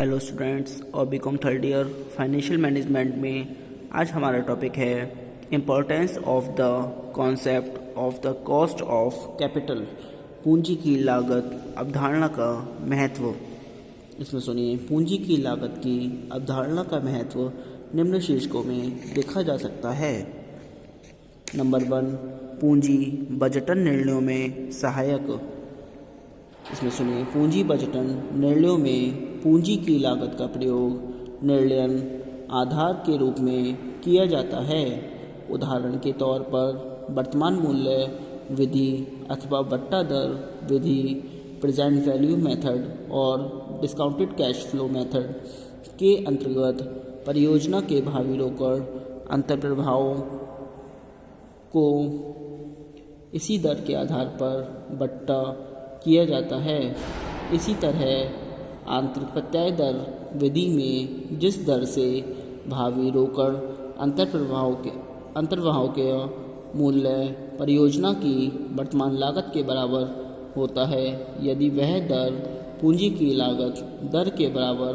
Hello students और BCom third year financial management में आज हमारा टॉपिक है importance of the concept of the cost of capital. पूंजी की लागत अवधारणा का महत्व। इसमें सुनिए, पूंजी की लागत की अवधारणा का महत्व निम्न शीर्षकों में देखा जा सकता है। नंबर 1, पूंजी बजटन निर्णयों में सहायक। इसमें सुनिए, पूंजी बजटन निर्णयों में पूंजी की लागत का प्रयोग निर्णयन आधार के रूप में किया जाता है। उदाहरण के तौर पर वर्तमान मूल्य विधि अथवा बट्टा दर विधि, प्रेजेंट वैल्यू मेथड और डिस्काउंटेड कैश फ्लो मेथड के अंतर्गत परियोजना के भावी रोकड़ अंतर्प्रभावों को इसी दर के आधार पर बट्टा किया जाता है। इसी तरह आंतरिक प्रत्यय दर विधि में जिस दर से भावी रोकड़ अंतर्प्रवाह के मूल्य परियोजना की वर्तमान लागत के बराबर होता है, यदि वह दर पूंजी की लागत दर के बराबर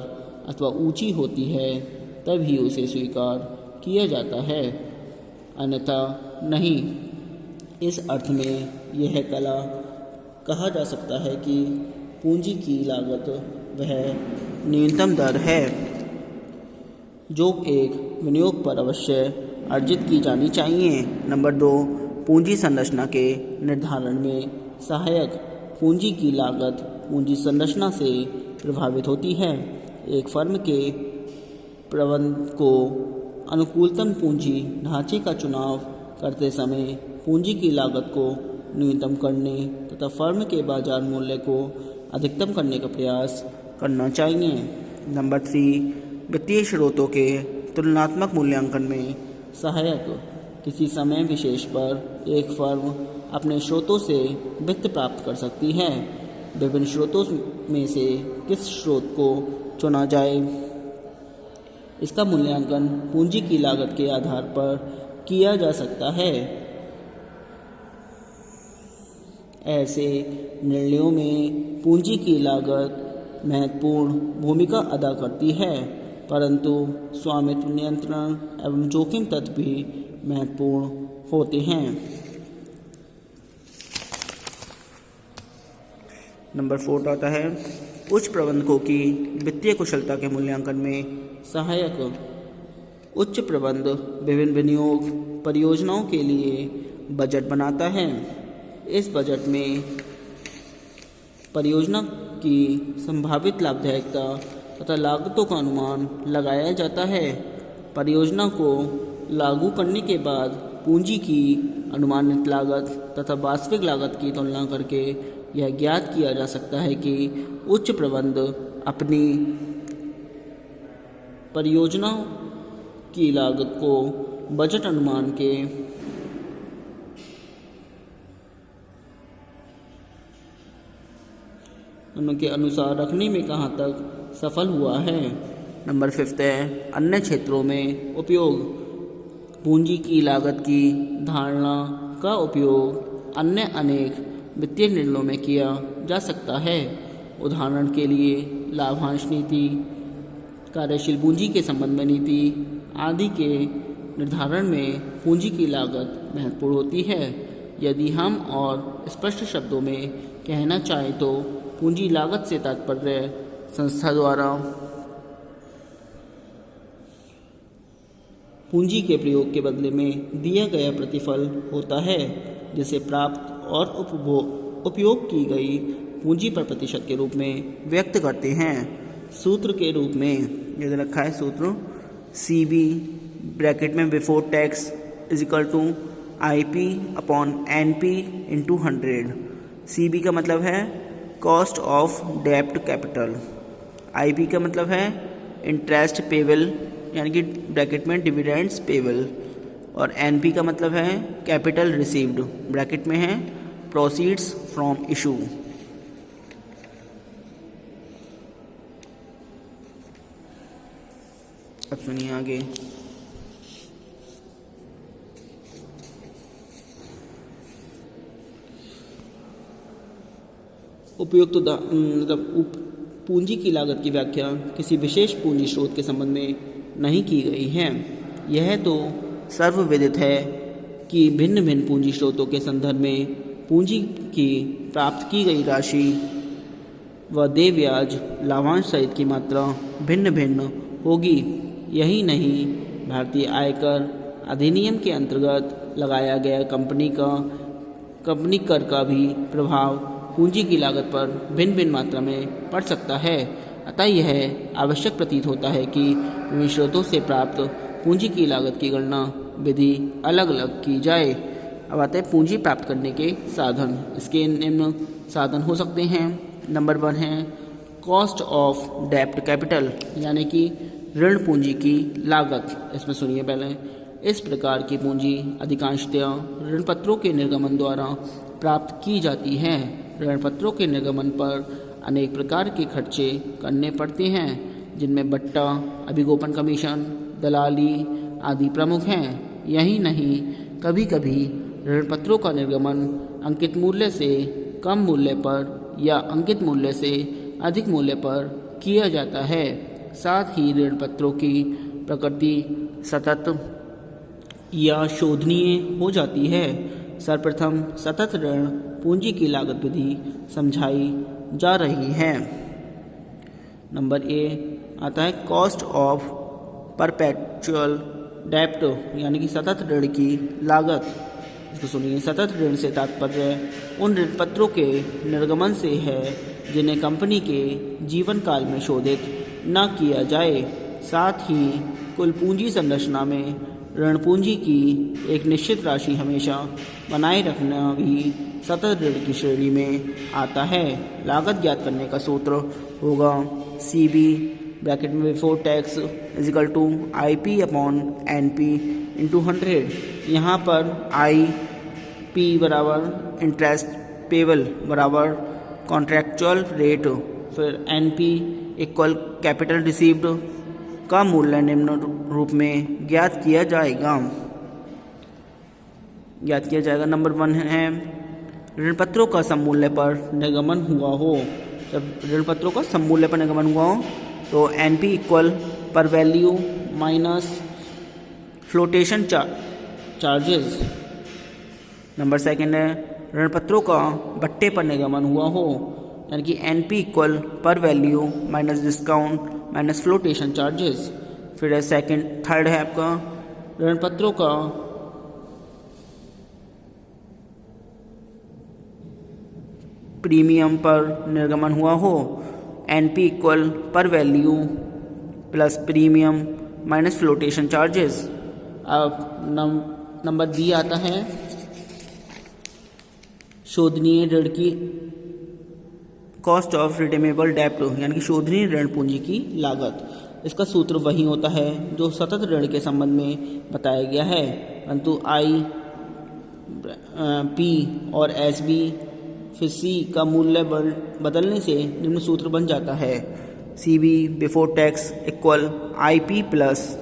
अथवा ऊंची होती है, तभी उसे स्वीकार किया जाता है, अन्यथा नहीं। इस अर्थ में यह कला कहा जा सकता है कि पूंजी की लागत वह न्यूनतम दर है जो एक विनियोग पर अवश्य अर्जित की जानी चाहिए। नंबर 2, पूंजी संरचना के निर्धारण में सहायक। पूंजी की लागत पूंजी संरचना से प्रभावित होती है। एक फर्म के प्रबंधन को अनुकूलतम पूंजी ढांचे का चुनाव करते समय पूंजी की लागत को न्यूनतम करने तथा फर्म के बाजार मूल्य को अधिकतम करने का प्रयास करना चाहिए। नंबर 3, वित्तीय स्रोतों के तुलनात्मक मूल्यांकन में सहायक। किसी समय विशेष पर एक फर्म अपने स्रोतों से वित्त प्राप्त कर सकती है। विभिन्न स्रोतों में से किस स्रोत को चुना जाए, इसका मूल्यांकन पूंजी की लागत के आधार पर किया जा सकता है। ऐसे निर्णयों में पूंजी की लागत महत्वपूर्ण भूमिका अदा करती है, परंतु स्वामित्व नियंत्रण एवं जोखिम तत्व भी महत्वपूर्ण होते हैं। नंबर 4 आता है उच्च प्रबंधकों की वित्तीय कुशलता के मूल्यांकन में सहायक। उच्च प्रबंध विभिन्न विनियोग परियोजनाओं के लिए बजट बनाता है। इस बजट में परियोजना की संभावित लाभदायकता तथा लागतों का अनुमान लगाया जाता है। परियोजना को लागू करने के बाद पूंजी की अनुमानित लागत तथा वास्तविक लागत की तुलना करके यह ज्ञात किया जा सकता है कि उच्च प्रबंध अपनी परियोजना की लागत को बजट अनुमान के अनुसार रखने में कहाँ तक सफल हुआ है। नंबर 5 है अन्य क्षेत्रों में उपयोग। पूंजी की लागत की धारणा का उपयोग अन्य अनेक वित्तीय निर्णयों में किया जा सकता है। उदाहरण के लिए लाभांश नीति, कार्यशील पूंजी के संबंध में नीति आदि के निर्धारण में पूंजी की लागत महत्वपूर्ण होती है। यदि हम और स्पष्ट शब्दों में कहना चाहें तो पूंजी लागत से तात्पर्य संस्था द्वारा पूंजी के प्रयोग के बदले में दिया गया प्रतिफल होता है, जिसे प्राप्त और उपयोग की गई पूंजी पर प्रतिशत के रूप में व्यक्त करते हैं। सूत्र के रूप में यदि रखा है सूत्र CB ब्रैकेट में before tax equal to IP upon NP into 100। CB का मतलब है कॉस्ट ऑफ डेब्ट कैपिटल, IP का मतलब है इंटरेस्ट पेबल यानी कि ब्रैकेट में डिविडेंड्स पेबल, और NP का मतलब है कैपिटल रिसीव्ड ब्रैकेट में है प्रोसीड्स फ्रॉम इशू। अब सुनिए आगे। उपयुक्त पूंजी की लागत की व्याख्या किसी विशेष पूंजी स्रोत के संबंध में नहीं की गई है। यह तो सर्वविदित है कि भिन्न भिन्न पूंजी स्रोतों के संदर्भ में पूंजी की प्राप्त की गई राशि व देय ब्याज लाभांश सहित की मात्रा भिन्न भिन्न होगी। यही नहीं, भारतीय आयकर अधिनियम के अंतर्गत लगाया गया कंपनी कर का भी प्रभाव पूंजी की लागत पर भिन्न भिन्न मात्रा में पड़ सकता है। अतः यह आवश्यक प्रतीत होता है कि विभिन्न स्रोतों से प्राप्त पूंजी की लागत की गणना विधि अलग अलग की जाए। अब आते हैं पूंजी प्राप्त करने के साधन। इसके निम्न साधन हो सकते हैं। नंबर 1 है कॉस्ट ऑफ डेब्ट कैपिटल, यानी कि ऋण पूंजी की लागत। इसमें सुनिए पहले, इस प्रकार की पूंजी अधिकांशतया ऋण पत्रों के निर्गमन द्वारा प्राप्त की जाती है। ऋण पत्रों के निर्गमन पर अनेक प्रकार के खर्चे करने पड़ते हैं, जिनमें बट्टा, अभिगोपन कमीशन, दलाली आदि प्रमुख हैं। यही नहीं, कभी कभी ऋण पत्रों का निर्गमन अंकित मूल्य से कम मूल्य पर या अंकित मूल्य से अधिक मूल्य पर किया जाता है। साथ ही ऋण पत्रों की प्रकृति सतत या शोधनीय हो जाती है। सर्वप्रथम सतत ऋण पूंजी की लागत विधि समझाई जा रही है। नंबर ए आता है कॉस्ट ऑफ परपेचुअल डेब्ट, यानी कि सतत ऋण की लागत। इसको सुनिए, सतत ऋण से तात्पर्य उन ऋण पत्रों के निर्गमन से है जिन्हें कंपनी के जीवन काल में शोधित न किया जाए। साथ ही कुल पूंजी संरचना में ऋण पूंजी की एक निश्चित राशि हमेशा बनाए रखना भी सतत ऋण की श्रेणी में आता है। लागत ज्ञात करने का सूत्र होगा CB ब्रैकेट में before tax equal to IP upon NP into 100। यहाँ पर IP बराबर इंटरेस्ट पेबल बराबर कॉन्ट्रैक्चुअल रेट, फिर NP इक्वल कैपिटल रिसीव्ड का मूल्य निम्न रूप में ज्ञात किया जाएगा। नंबर 1 है ऋण पत्रों का सममूल्य पर निर्गमन हुआ हो। जब ऋण पत्रों का सममूल्य पर निर्गमन हुआ हो तो NP इक्वल पर value minus flotation charges. Number 2 है ऋण पत्रों का बट्टे पर निर्गमन हुआ हो, यानी कि NP इक्वल पर value minus discount minus flotation charges. फिर थर्ड है आपका ऋण पत्रों का प्रीमियम पर निर्गमन हुआ हो, NP इक्वल पर value plus premium minus flotation charges. अब नंबर B आता है शोधनीय ऋण की कॉस्ट ऑफ रिडीमेबल डेब्ट, यानी कि शोधनीय ऋण पूंजी की लागत। इसका सूत्र वही होता है जो सतत ऋण के संबंध में बताया गया है, परंतु IP और SB फिर C का मूल्य बदलने से निम्न सूत्र बन जाता है CB before tax equal IP plus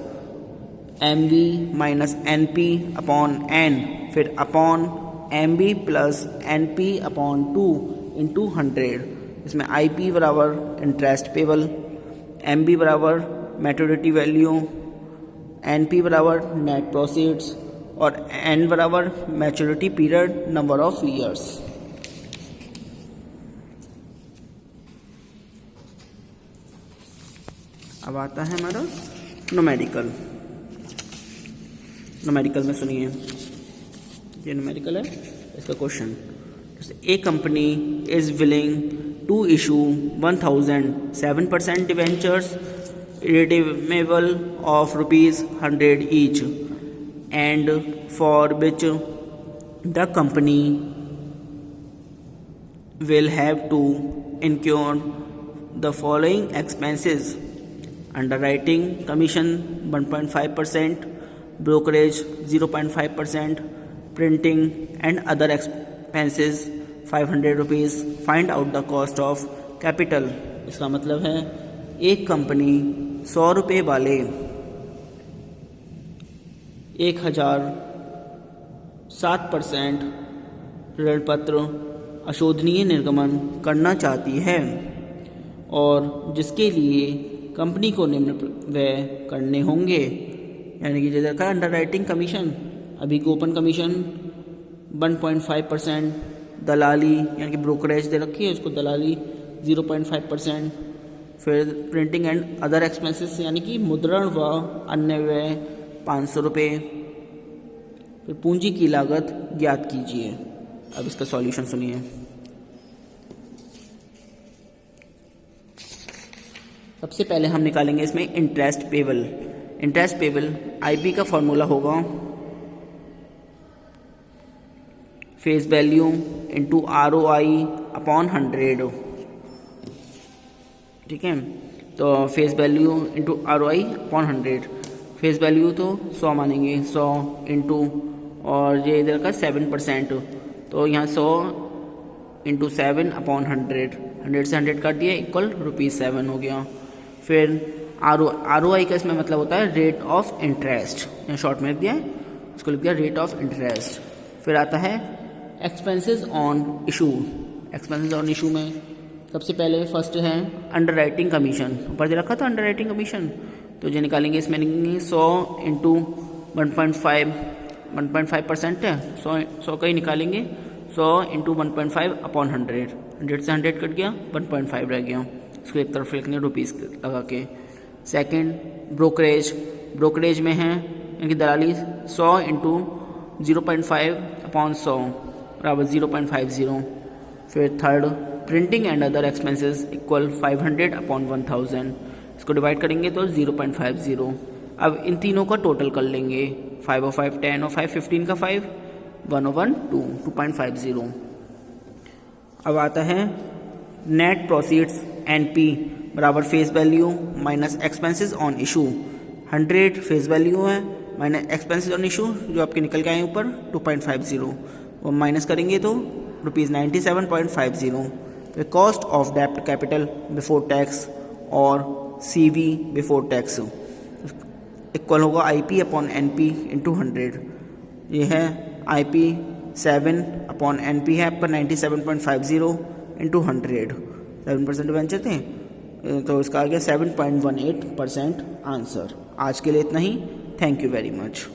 MB minus NP upon N, फिर upon MB plus NP upon 2 into 100। इसमें IP बराबर इंटरेस्ट पेबल, MB बराबर मैच्योरिटी वैल्यू, NP बराबर नेट प्रोसीड्स और N बराबर maturity period number of years. अब आता है हमारा न्यूमेरिकल में सुनिए, ये न्यूमेरिकल है इसका question. A company is willing to issue 1000 7% debentures redeemable of ₹100 each, and for which the company will have to incur the following expenses: underwriting commission 1.5%, brokerage 0.5%, printing and other expenses 500 rupees. Find out the cost of capital. इसका मतलब है एक company 100 रुपये वाले 1007% ऋण पत्र अशोधनीय निर्गमन करना चाहती है और जिसके लिए कंपनी को निम्न व्यय करने होंगे, यानी कि जैसे का अंडर राइटिंग कमीशन, अभी कूपन कमीशन 1.5%, दलाली यानी कि ब्रोकरेज दे रखी है उसको दलाली 0.5%, फिर प्रिंटिंग एंड अदर एक्सपेंसेस यानी कि मुद्रण व अन्य व्यय 500 रुपये। फिर पूंजी की लागत ज्ञात कीजिए। अब इसका सॉल्यूशन सुनिए। सबसे पहले हम निकालेंगे इसमें interest payable. Interest payable IP का फॉर्मूला होगा face value into ROI upon 100। ठीक है, तो face value into ROI upon 100। Face value तो 100 मानेंगे, 100 इंटू और ये इधर का 7%, तो यहाँ 100 इंटू 7 अपॉन 100, 100 से 100 काट दिया इक्वल ₹7 हो गया। फिर ROI का इसमें मतलब होता है रेट ऑफ इंटरेस्ट, यहाँ शॉर्ट में लिख दिया है, उसको लिख दिया रेट ऑफ इंटरेस्ट। फिर आता है expenses on issue. Expenses on issue में सबसे पहले फर्स्ट है अंडर राइटिंग कमीशन, ऊपर दे रखा था अंडर राइटिंग कमीशन, तो जो निकालेंगे इसमें लिखेंगे 100 इंटू 1.5% है, 100 का ही निकालेंगे, 100 इंटू 1.5 अपॉन 100, 100 से 100 कट गया, 1.5 रह गया, इसको एक तरफ लिखेंगे रुपीज़ लगा के। सेकेंड ब्रोकरेज, ब्रोकरेज में है यानी कि दलाली 100 इंटू 0.5 अपॉन 100 बराबर 0.50। फिर third printing and other expenses equal 500 upon 1000, इसको डिवाइड करेंगे तो 0.50। अब इन तीनों का टोटल कर लेंगे, 5 और 5 10 और 5 15 का 5, 1 और 1 2, 2.50। अब आता है नेट प्रोसीड्स NP बराबर face value minus expenses on issue. 100 face value है माइनस एक्सपेंसेस ऑन इशू जो आपके निकल के आए ऊपर 2.50, वो माइनस करेंगे तो ₹97.50। फिर कॉस्ट ऑफ डेप्ट कैपिटल बिफोर टैक्स और CV बिफोर टैक्स इक्वल होगा IP अपॉन NP इंटू 100। ये है IP 7 अपॉन NP है आपका 97.50 इंटू 100, 7% वेंचर थे तो इसका आ गया 7.18% आंसर। आज के लिए इतना ही। Thank you very much.